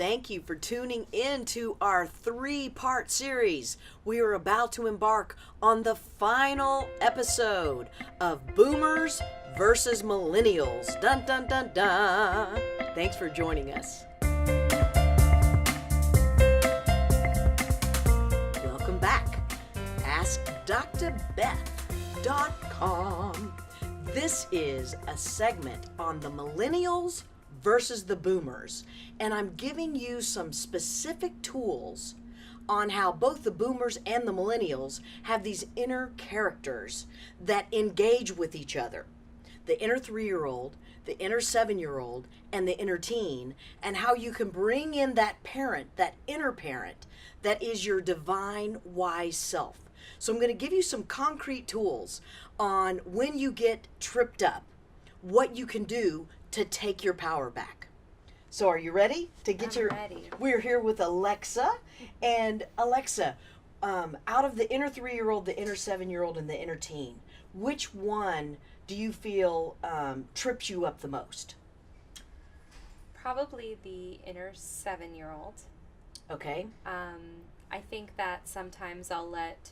thank you for tuning in to our 3-part series. We are about to embark on the final episode of Boomers versus Millennials. Dun dun dun dun. Thanks for joining us. Welcome back. AskDrBeth.com. This is a segment on the Millennials versus the Boomers, and I'm giving you some specific tools on how both the Boomers and the Millennials have these inner characters that engage with each other. The inner 3-year-old, the inner 7-year-old, and the inner teen, and how you can bring in that parent, that inner parent, that is your divine, wise self. So I'm going to give you some concrete tools on when you get tripped up, what you can do to take your power back. So are you ready to get I'm ready. We're here with Alexa. And Alexa, out of the inner 3-year-old, the inner 7-year-old, and the inner teen, which one do you feel trips you up the most? Probably the inner 7-year-old. Okay. I think that sometimes I'll let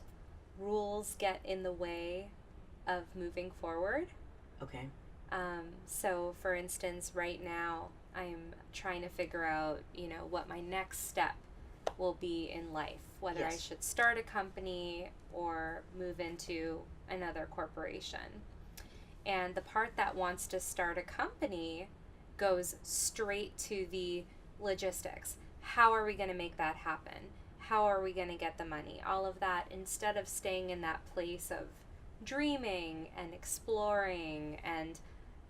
rules get in the way of moving forward. Okay. So for instance, right now I'm trying to figure out, what my next step will be in life, whether I should start a company or move into another corporation. And the part that wants to start a company goes straight to the logistics. How are we going to make that happen? How are we going to get the money? All of that, instead of staying in that place of dreaming and exploring and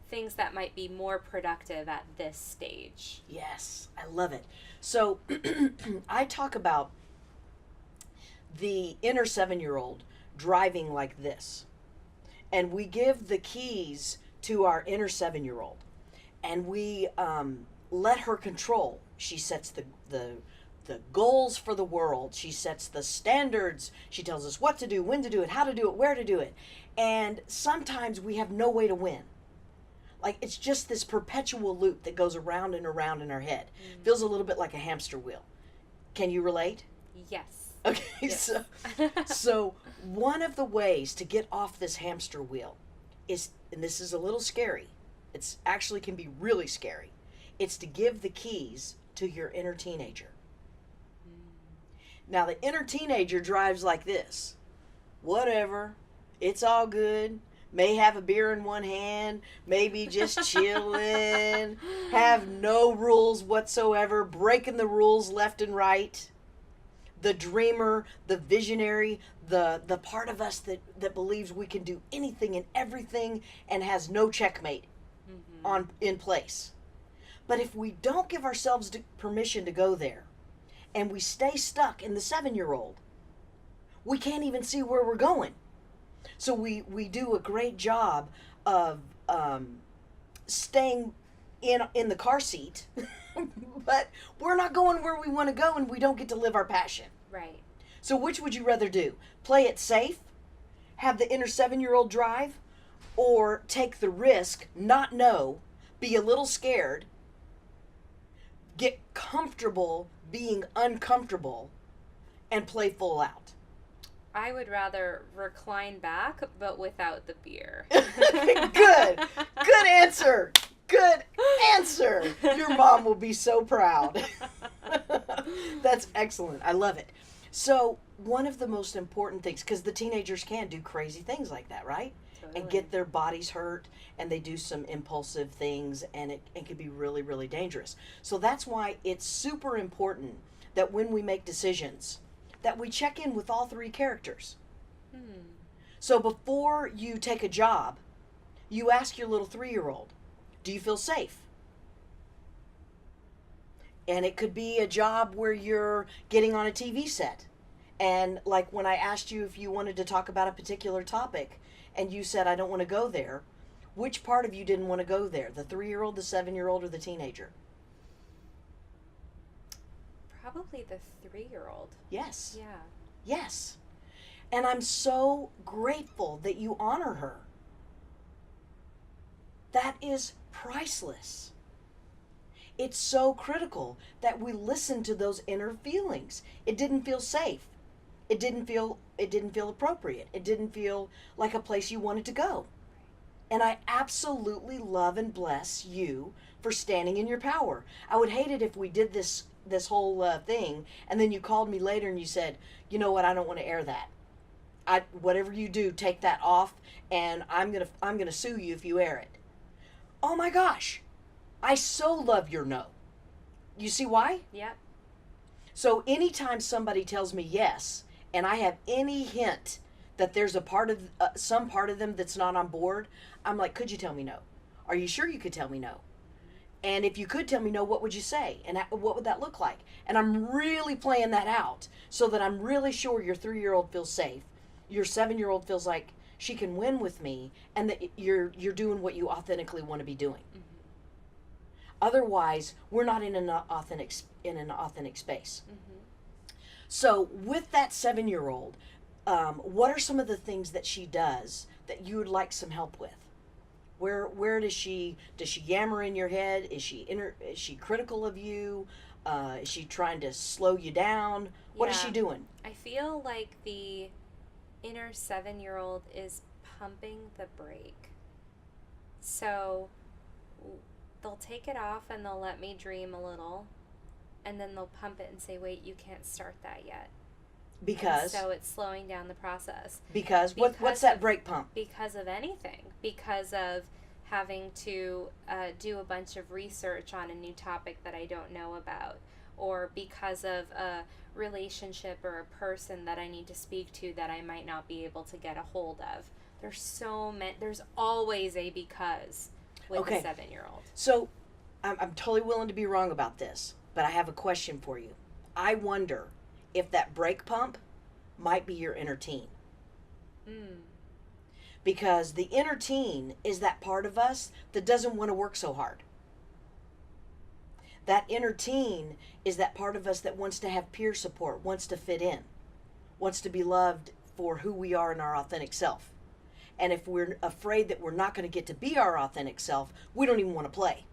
things that might be more productive at this stage. Yes, I love it. So I talk about the inner 7-year-old driving like this. And we give the keys to our inner 7-year-old. And we let her control. She sets the goals for the world. She sets the standards. She tells us what to do, when to do it, how to do it, where to do it. And sometimes we have no way to win. Like, it's just this perpetual loop that goes around and around in our head. Mm. Feels a little bit like a hamster wheel. Can you relate? Yes. Okay, yes. So one of the ways to get off this hamster wheel is, and this is a little scary, it's actually can be really scary, it's to give the keys to your inner teenager. Now, the inner teenager drives like this. Whatever. It's all good. May have a beer in one hand. Maybe just chilling. Have no rules whatsoever. Breaking the rules left and right. The dreamer, the visionary, the part of us that believes we can do anything and everything and has no checkmate in place. But if we don't give ourselves permission to go there, and we stay stuck in the 7-year-old, we can't even see where we're going. So we do a great job of staying in the car seat, but we're not going where we want to go, and we don't get to live our passion. Right. So which would you rather do? Play it safe, have the inner 7-year-old drive, or take the risk, not know, be a little scared, get comfortable being uncomfortable, and play full out? I would rather recline back, but without the beer. Good answer. Good answer. Your mom will be so proud. That's excellent. I love it. So one of the most important things, because the teenagers can do crazy things like that, right? Totally. And get their bodies hurt, and they do some impulsive things, and it can be really, really dangerous. So that's why it's super important that when we make decisions, that we check in with all 3 characters. So before you take a job, you ask your little 3-year-old, do you feel safe? And it could be a job where you're getting on a TV set. And like when I asked you if you wanted to talk about a particular topic, and you said, I don't want to go there, which part of you didn't want to go there? The 3-year-old, the 7-year-old, or the teenager? Probably the 3-year-old. Yes. Yeah. Yes. And I'm so grateful that you honor her. That is priceless. it's so critical that we listen to those inner feelings. It didn't feel safe. It didn't feel appropriate. It didn't feel like a place you wanted to go. And I absolutely love and bless you for standing in your power. I would hate it if we did this whole thing, and then you called me later and you said, "You know what? I don't want to air that. Whatever you do, take that off, and I'm gonna sue you if you air it." Oh my gosh, I so love your no. You see why? Yep. So anytime somebody tells me yes, and I have any hint that there's a part of some part of them that's not on board, I'm like, could you tell me no? Are you sure you could tell me no? And if you could tell me no, what would you say? And what would that look like? And I'm really playing that out so that I'm really sure your 3-year-old feels safe. Your 7-year-old feels like she can win with me, and that you're doing what you authentically want to be doing. Mm-hmm. Otherwise, we're not in an authentic space. Mm-hmm. So with that 7-year-old, what are some of the things that she does that you would like some help with? Where does she yammer in your head? Is she critical of you? Is she trying to slow you down? What is she doing? I feel like the inner 7-year-old is pumping the brake. So they'll take it off and they'll let me dream a little, and then they'll pump it and say, "Wait, you can't start that yet." Because? And so it's slowing down the process. Because what's that brake pump? Because of anything. Because of having to do a bunch of research on a new topic that I don't know about, or because of a relationship or a person that I need to speak to that I might not be able to get a hold of. There's always a because with a 7-year-old. So I'm totally willing to be wrong about this, but I have a question for you. I wonder if that brake pump might be your inner teen. Because the inner teen is that part of us that doesn't want to work so hard. That inner teen is that part of us that wants to have peer support, wants to fit in, wants to be loved for who we are in our authentic self. And if we're afraid that we're not going to get to be our authentic self, we don't even want to play.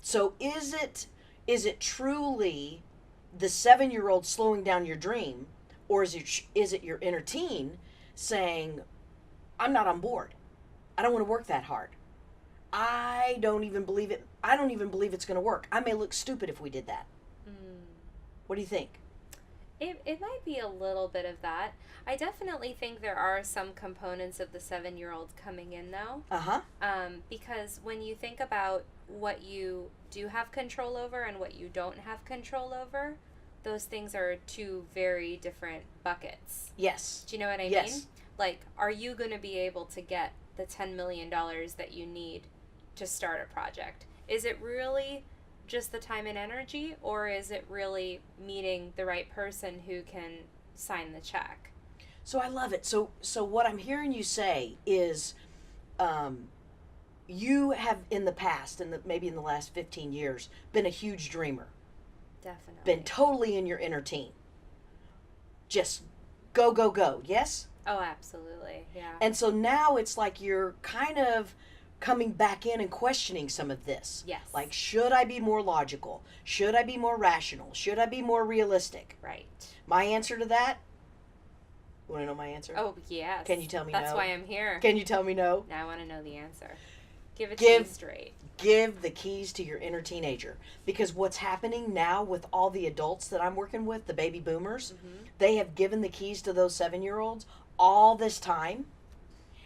So is it truly the 7-year-old slowing down your dream, or is it your inner teen saying, "I'm not on board. I don't want to work that hard. I don't even believe it. I don't even believe it's going to work. I may look stupid if we did that." What do you think? It might be a little bit of that. I definitely think there are some components of the 7-year-old coming in, though. Because when you think about what you do have control over and what you don't have control over, those things are two very different buckets. Yes. Do you know what I mean? Like, are you going to be able to get the $10 million that you need to start a project? Is it really just the time and energy, or is it really meeting the right person who can sign the check? So I love it. So what I'm hearing you say is, you have in the past, maybe in the last 15 years, been a huge dreamer. Definitely. Been totally in your inner teen. Just go, go, go. Yes? Oh, absolutely. Yeah. And so now it's like you're kind of coming back in and questioning some of this. Yes. Like, should I be more logical? Should I be more rational? Should I be more realistic? Right. My answer to that? You want to know my answer? Oh, yes. Can you tell me no? That's why I'm here. Can you tell me no? Now I want to know the answer. Give it to me straight. Give the keys to your inner teenager. Because what's happening now with all the adults that I'm working with, the baby boomers, they have given the keys to those 7-year-olds all this time,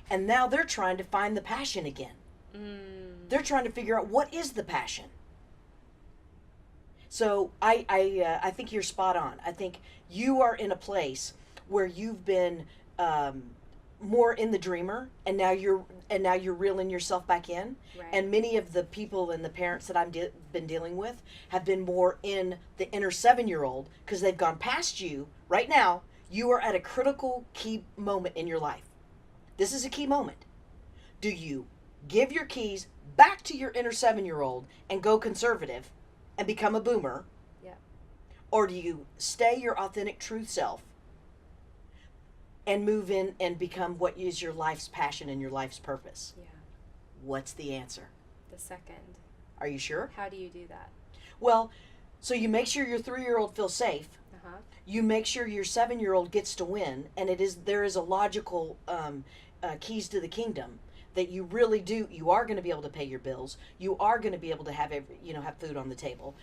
and now they're trying to find the passion again. They're trying to figure out, what is the passion? So I think you're spot on. I think you are in a place where you've been more in the dreamer, and now you're reeling yourself back in. Right. And many of the people and the parents that I've been dealing with have been more in the inner 7-year-old, because they've gone past you. Right now, you are at a critical key moment in your life. This is a key moment. Do you give your keys back to your inner 7-year-old and go conservative and become a boomer? Yeah. Or do you stay your authentic truth self and move in and become what is your life's passion and your life's purpose? Yeah. What's the answer? the second. Are you sure? How do you do that? Well, so you make sure your 3-year-old feels safe. Uh-huh. You make sure your 7-year-old gets to win, and there is a logical keys to the kingdom that you really do. You are going to be able to pay your bills. You are going to be able to have have food on the table.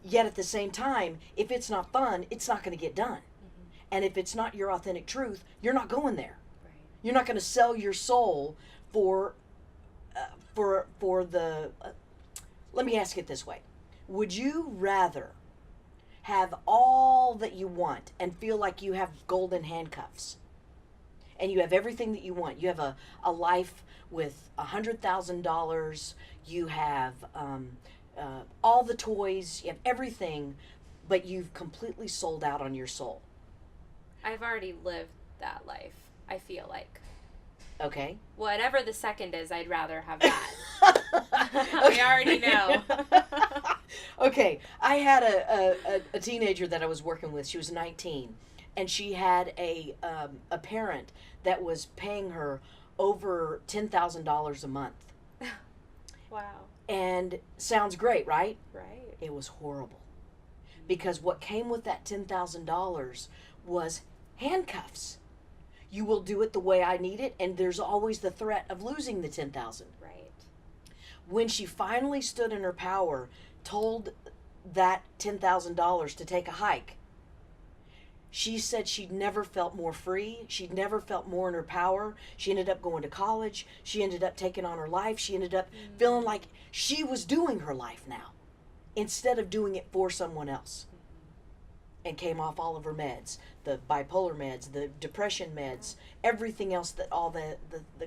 Yet at the same time, if it's not fun, it's not going to get done. Mm-hmm. And if it's not your authentic truth, you're not going there. Right. You're not going to sell your soul for the. Let me ask it this way: would you rather have all that you want and feel like you have golden handcuffs, and you have everything that you want? You have a life with $100,000. You have all the toys. You have everything, but you've completely sold out on your soul. I've already lived that life, I feel like. Okay. Whatever the second is, I'd rather have that. We already know. Okay. I had a teenager that I was working with. She was 19, and she had a parent that was paying her over $10,000 a month. Wow. And sounds great, right? Right. It was horrible. Because what came with that $10,000 was handcuffs. You will do it the way I need it, and there's always the threat of losing the $10,000. Right. When she finally stood in her power, told that $10,000 to take a hike, she said she'd never felt more free. She'd never felt more in her power. She ended up going to college. She ended up taking on her life. She ended up feeling like she was doing her life now instead of doing it for someone else. And came off all of her meds, the bipolar meds, the depression meds, everything else, that all the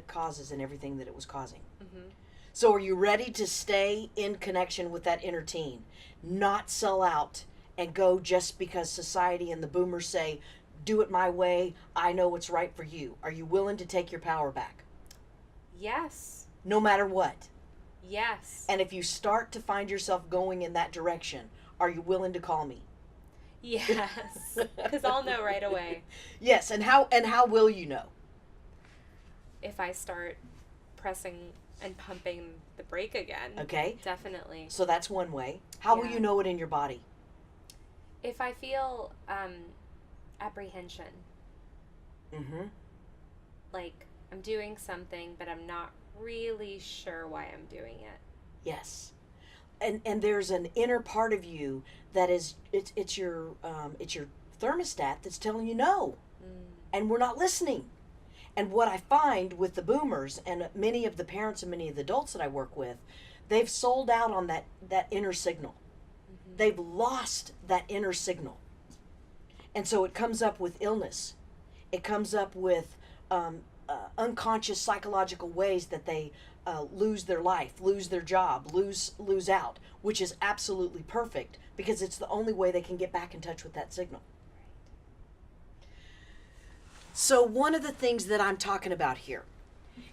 causes and everything that it was causing. Mm-hmm. So are you ready to stay in connection with that inner teen? Not sell out and go just because society and the boomers say, do it my way, I know what's right for you. Are you willing to take your power back? Yes. No matter what? Yes. And if you start to find yourself going in that direction, are you willing to call me? Yes, because I'll know right away. Yes, and how will you know? If I start pressing and pumping the brake again. Okay. Definitely. So that's one way. How will you know it in your body? If I feel apprehension. Mm-hmm. Like I'm doing something, but I'm not really sure why I'm doing it. Yes. And there's an inner part of you that is it's your thermostat that's telling you no, and we're not listening. And what I find with the boomers and many of the parents and many of the adults that I work with, they've sold out on that inner signal. Mm-hmm. They've lost that inner signal, and so it comes up with illness. It comes up with unconscious psychological ways that they lose their life, lose their job, lose out, which is absolutely perfect because it's the only way they can get back in touch with that signal. So one of the things that I'm talking about here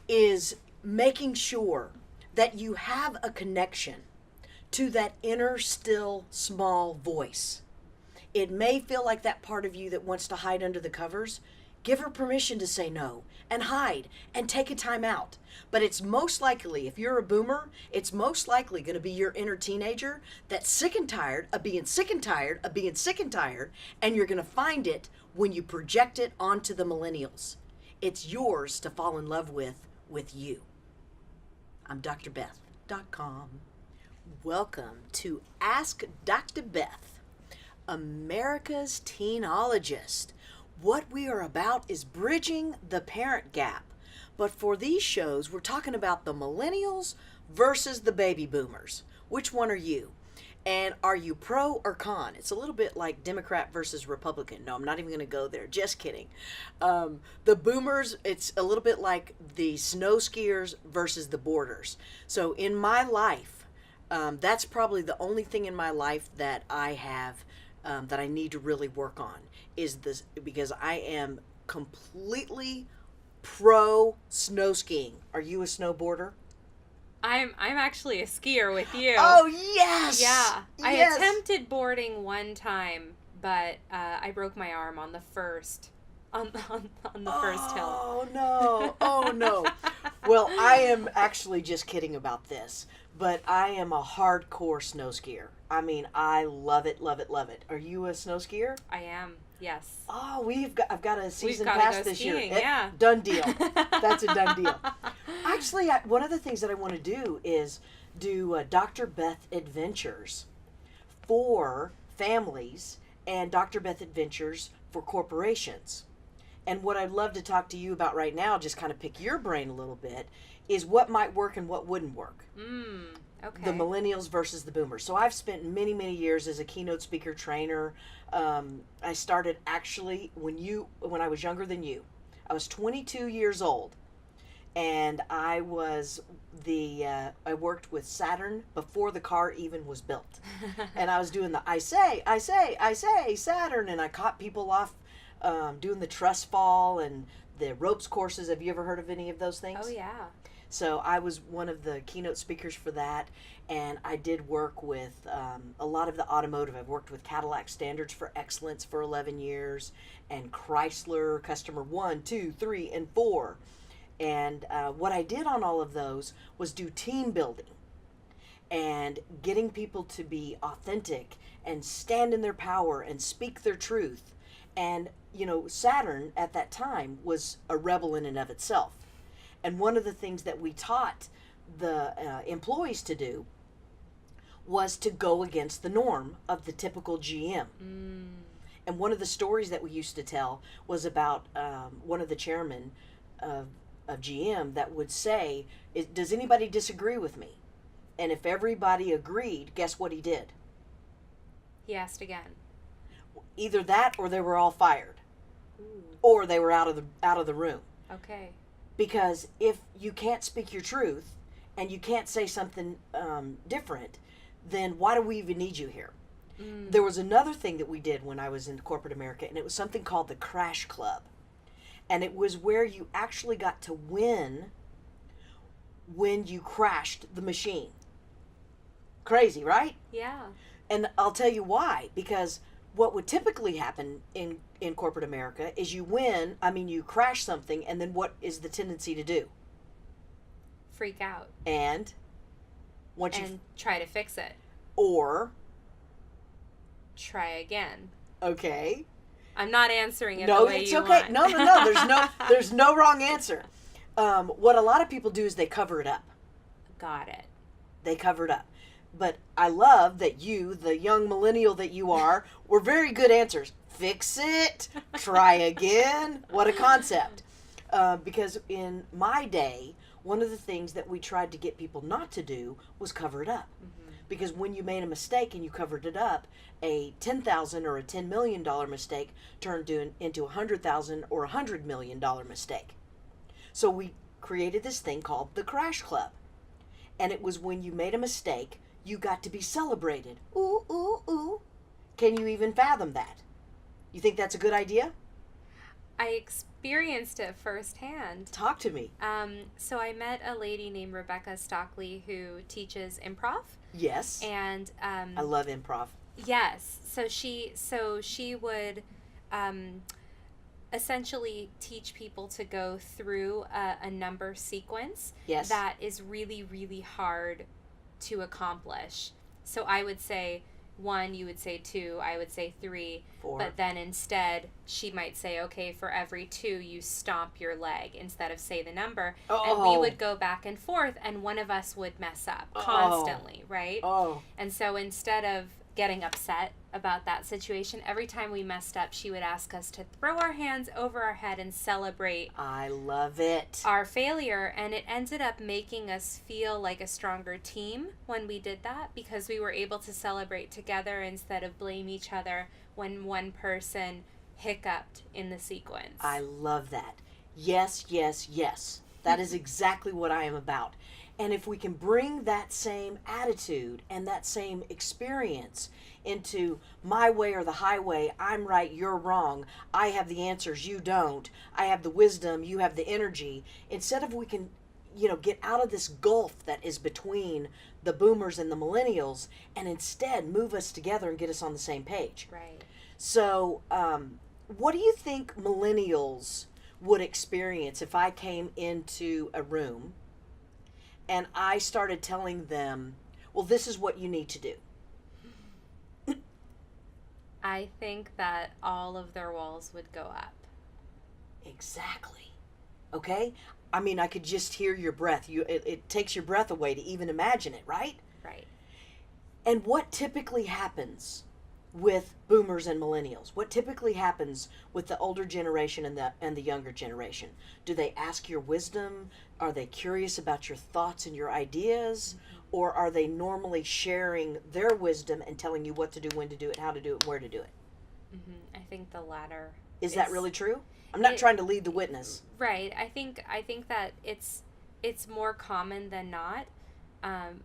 is making sure that you have a connection to that inner, still, small voice. It may feel like that part of you that wants to hide under the covers. Give her permission to say no and hide and take a time out. But it's most likely, if you're a boomer, it's most likely going to be your inner teenager that's sick and tired of being sick and tired of being sick and tired, and you're going to find it when you project it onto the millennials. It's yours to fall in love with you. I'm drbeth.com. Welcome to Ask Dr. Beth, America's teenologist. What we are about is bridging the parent gap. But for these shows, we're talking about the millennials versus the baby boomers. Which one are you? And are you pro or con? It's a little bit like Democrat versus Republican. No, I'm not even going to go there. Just kidding. The boomers, it's a little bit like the snow skiers versus the boarders. So in my life, that's probably the only thing in my life that I have that I need to really work on, is this, because I am completely pro snow skiing. Are you a snowboarder? I'm actually a skier with you. Oh, yes! Yeah. I Yes. attempted boarding one time, but I broke my arm on the first on the first hill. Oh no! Oh no! Well, I am actually just kidding about this, but I am a hardcore snow skier. I mean, I love it, love it, love it. Are you a snow skier? I am. Yes. Oh, I've got a season We've pass gotta go this skiing, year. yeah. Done deal. That's a done deal. Actually, one of the things that I want to do is do Dr. Beth Adventures for families and Dr. Beth Adventures for corporations. And what I'd love to talk to you about right now, just kind of pick your brain a little bit, is what might work and what wouldn't work. Okay. The millennials versus the boomers. So I've spent many, many years as a keynote speaker trainer. I started actually when I was younger than you. I was 22 years old, and I was I worked with Saturn before the car even was built. And I was doing the I say, Saturn, and I caught people off doing the truss fall and the ropes courses. Have you ever heard of any of those things? Oh, yeah. So I was one of the keynote speakers for that, and I did work with a lot of the automotive. I've worked with Cadillac Standards for Excellence for 11 years, and Chrysler Customer 1, 2, 3, and 4. And what I did on all of those was do team building and getting people to be authentic and stand in their power and speak their truth. And, you know, Saturn at that time was a rebel in and of itself. And one of the things that we taught the employees to do was to go against the norm of the typical GM. And one of the stories that we used to tell was about one of the chairmen of GM that would say, does anybody disagree with me? And if everybody agreed, guess what he did? He asked again. Either that or they were all fired. Or they were out of the room. Okay. Because if you can't speak your truth and you can't say something different, then why do we even need you here? There was another thing that we did when I was in corporate America, and it was something called the Crash Club. And it was where you actually got to win when you crashed the machine. Crazy, right? Yeah. And I'll tell you why. Because what would typically happen in corporate America is you crash something, and then what is the tendency to do? Freak out. And try to fix it. Or try again. Okay. I'm not answering it the way you want. No, there's no wrong answer. What a lot of people do is they cover it up. Got it. They cover it up. But I love that you, the young millennial that you are, were very good answers. Fix it. Try again. What a concept. Because in my day, one of the things that we tried to get people not to do was cover it up. Because when you made a mistake and you covered it up, a $10,000 or a $10 million mistake turned into a $100,000 or a $100 million mistake. So we created this thing called the Crash Club. And it was when you made a mistake, you got to be celebrated. Ooh, ooh, ooh. Can you even fathom that? You think that's a good idea? I experienced it firsthand. Talk to me. So I met a lady named Rebecca Stockley who teaches improv. Yes. And I love improv. Yes. So she would essentially teach people to go through a number sequence that is really, really hard to accomplish. So I would say 1, you would say 2, I would say 3, 4. But then instead she might say, okay, for every 2 you stomp your leg instead of say the number. And we would go back and forth, and one of us would mess up constantly, right? And so instead of getting upset about that situation, every time we messed up, she would ask us to throw our hands over our head and celebrate. I love it. Our failure, and it ended up making us feel like a stronger team when we did that, because we were able to celebrate together instead of blame each other when one person hiccuped in the sequence. I love that. Yes, yes, yes. That is exactly what I am about. And if we can bring that same attitude and that same experience into my way or the highway, I'm right, you're wrong, I have the answers, you don't, I have the wisdom, you have the energy, instead of we can, get out of this gulf that is between the boomers and the millennials, and instead move us together and get us on the same page. Right. So what do you think millennials would experience if I came into a room and I started telling them, well, this is what you need to do? I think that all of their walls would go up. Exactly. Okay? I mean, I could just hear your breath. It takes your breath away to even imagine it, right? Right. And what typically happens with boomers and millennials? What typically happens with the older generation and the younger generation? Do they ask your wisdom? Are they curious about your thoughts and your ideas? Or are they normally sharing their wisdom and telling you what to do, when to do it, how to do it, where to do it? I think the latter. Is that really true? I'm not trying to lead the witness. Right. I think that it's more common than not.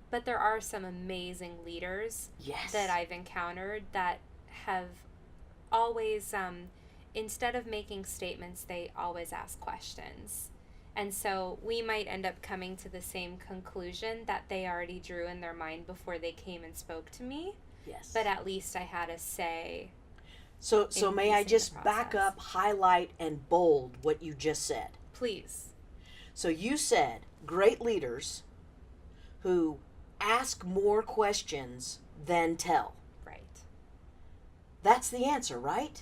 But there are some amazing leaders that I've encountered that have always, instead of making statements, they always ask questions. And so we might end up coming to the same conclusion that they already drew in their mind before they came and spoke to me. Yes. But at least I had a say. So may I just back up, highlight, and bold what you just said? Please. So you said great leaders who ask more questions than tell. Right. That's the answer, right?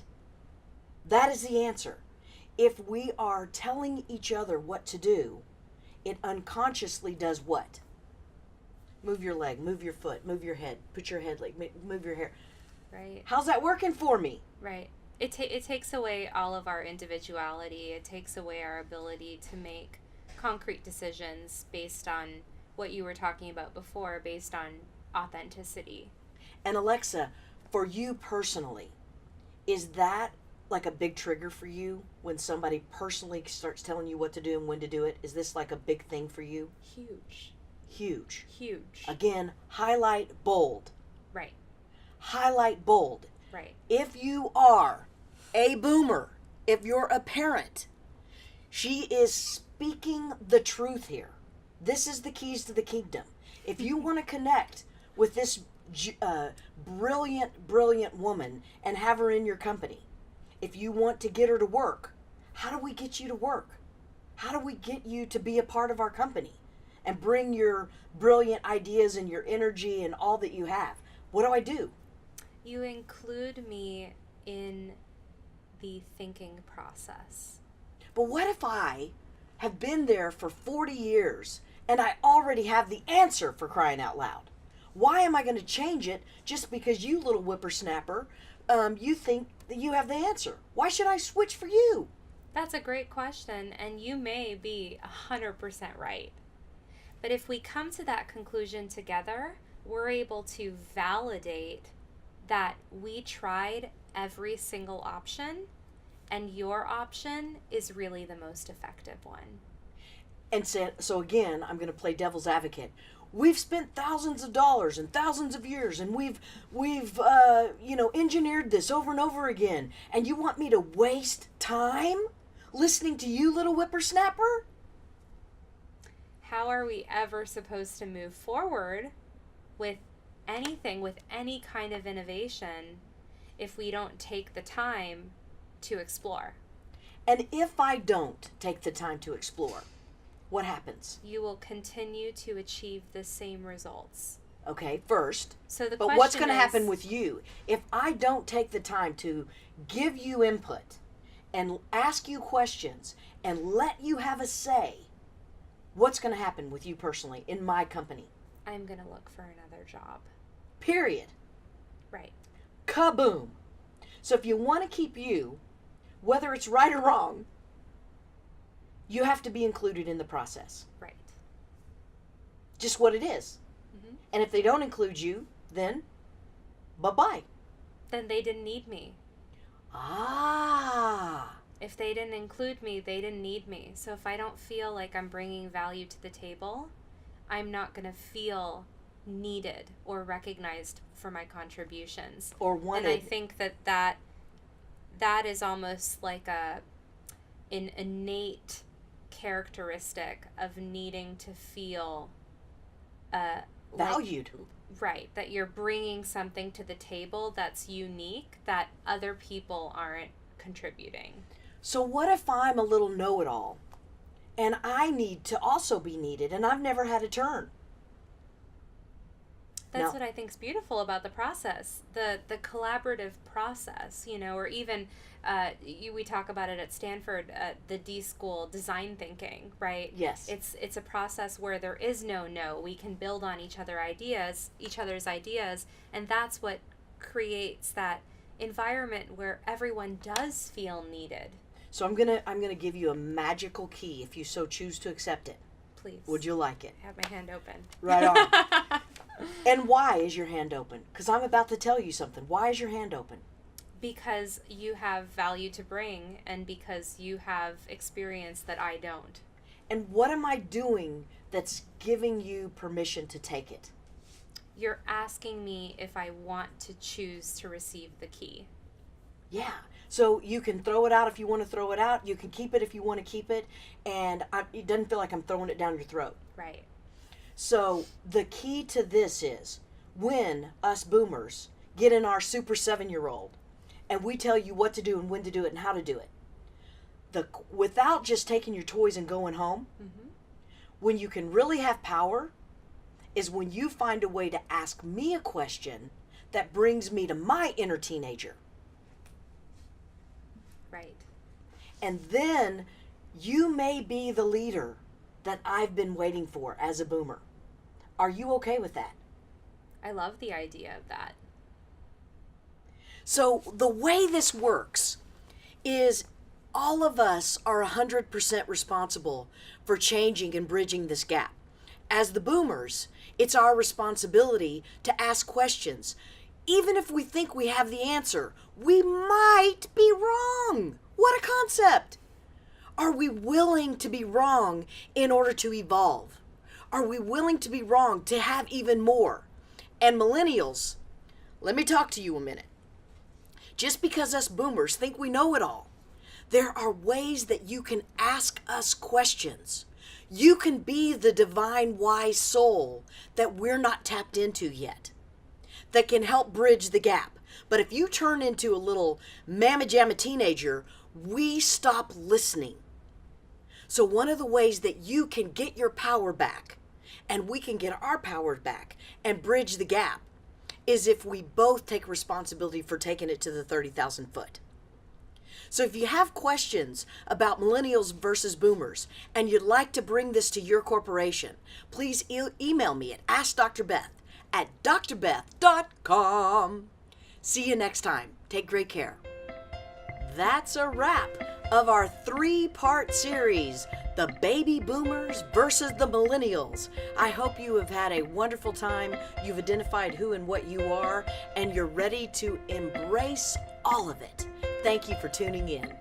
That is the answer. If we are telling each other what to do, it unconsciously does what? Move your leg, move your foot, move your head, put your head like, move your hair. Right. How's that working for me? Right. It takes away all of our individuality. It takes away our ability to make concrete decisions based on what you were talking about before, based on authenticity. And Alexa, for you personally, is that like a big trigger for you when somebody personally starts telling you what to do and when to do it? Is this like a big thing for you? Huge. Huge. Huge. Again, highlight bold. Right. Highlight bold. Right. If you are a boomer, if you're a parent, she is speaking the truth here. This is the keys to the kingdom. If you want to connect with this brilliant woman and have her in your company, if you want to get her to work, how do we get you to work? How do we get you to be a part of our company and bring your brilliant ideas and your energy and all that you have? What do I do? You include me in the thinking process. But what if I have been there for 40 years and I already have the answer, for crying out loud? Why am I going to change it just because you, little whippersnapper, you think that you have the answer? Why should I switch for you? That's a great question, and you may be 100% right. But if we come to that conclusion together, we're able to validate that we tried every single option, and your option is really the most effective one. And so again, I'm going to play devil's advocate. We've spent thousands of dollars and thousands of years, and we've engineered this over and over again. And you want me to waste time listening to you, little whippersnapper? How are we ever supposed to move forward with anything, with any kind of innovation, if we don't take the time to explore? And if I don't take the time to explore, what happens? You will continue to achieve the same results. Okay, first. So the but question what's going to is, happen with you? If I don't take the time to give you input and ask you questions and let you have a say, what's going to happen with you personally in my company? I'm going to look for another job. Period. Right. Kaboom. So if you want to keep you, whether it's right or wrong, you have to be included in the process. Right. Just what it is. Mm-hmm. And if they don't include you, then bye-bye. Then they didn't need me. Ah. If they didn't include me, they didn't need me. So if I don't feel like I'm bringing value to the table, I'm not going to feel needed or recognized for my contributions. Or wanted. And I think that is almost like an innate characteristic of needing to feel valued. Right, that you're bringing something to the table that's unique that other people aren't contributing. So what if I'm a little know-it-all and I need to also be needed and I've never had a turn? That's what I think is beautiful about the process, the collaborative process, you know, or even we talk about it at Stanford, the D School, design thinking, right? Yes. It's a process where there is no. We can build on each other's ideas, and that's what creates that environment where everyone does feel needed. So I'm gonna give you a magical key if you so choose to accept it. Please. Would you like it? I have my hand open. Right on. And why is your hand open? Because I'm about to tell you something. Why is your hand open? Because you have value to bring, and because you have experience that I don't. And what am I doing that's giving you permission to take it? You're asking me if I want to choose to receive the key. Yeah. So you can throw it out if you want to throw it out. You can keep it if you want to keep it. And it doesn't feel like I'm throwing it down your throat. Right. So the key to this is when us boomers get in our super 7-year-old and we tell you what to do and when to do it and how to do it, without just taking your toys and going home, when you can really have power is when you find a way to ask me a question that brings me to my inner teenager. Right. And then you may be the leader that I've been waiting for as a boomer. Are you okay with that? I love the idea of that. So the way this works is all of us are 100% responsible for changing and bridging this gap. As the boomers, it's our responsibility to ask questions. Even if we think we have the answer, we might be wrong. What a concept! Are we willing to be wrong in order to evolve? Are we willing to be wrong to have even more? And millennials, let me talk to you a minute. Just because us boomers think we know it all, there are ways that you can ask us questions. You can be the divine wise soul that we're not tapped into yet, that can help bridge the gap. But if you turn into a little mamma jamma teenager, we stop listening. So one of the ways that you can get your power back, and we can get our power back and bridge the gap, is if we both take responsibility for taking it to the 30,000 foot. So if you have questions about millennials versus boomers, and you'd like to bring this to your corporation, please email me at askdrbeth@drbeth.com. See you next time. Take great care. That's a wrap of our 3-part series, The Baby Boomers versus the Millennials. I hope you have had a wonderful time. You've identified who and what you are, and you're ready to embrace all of it. Thank you for tuning in.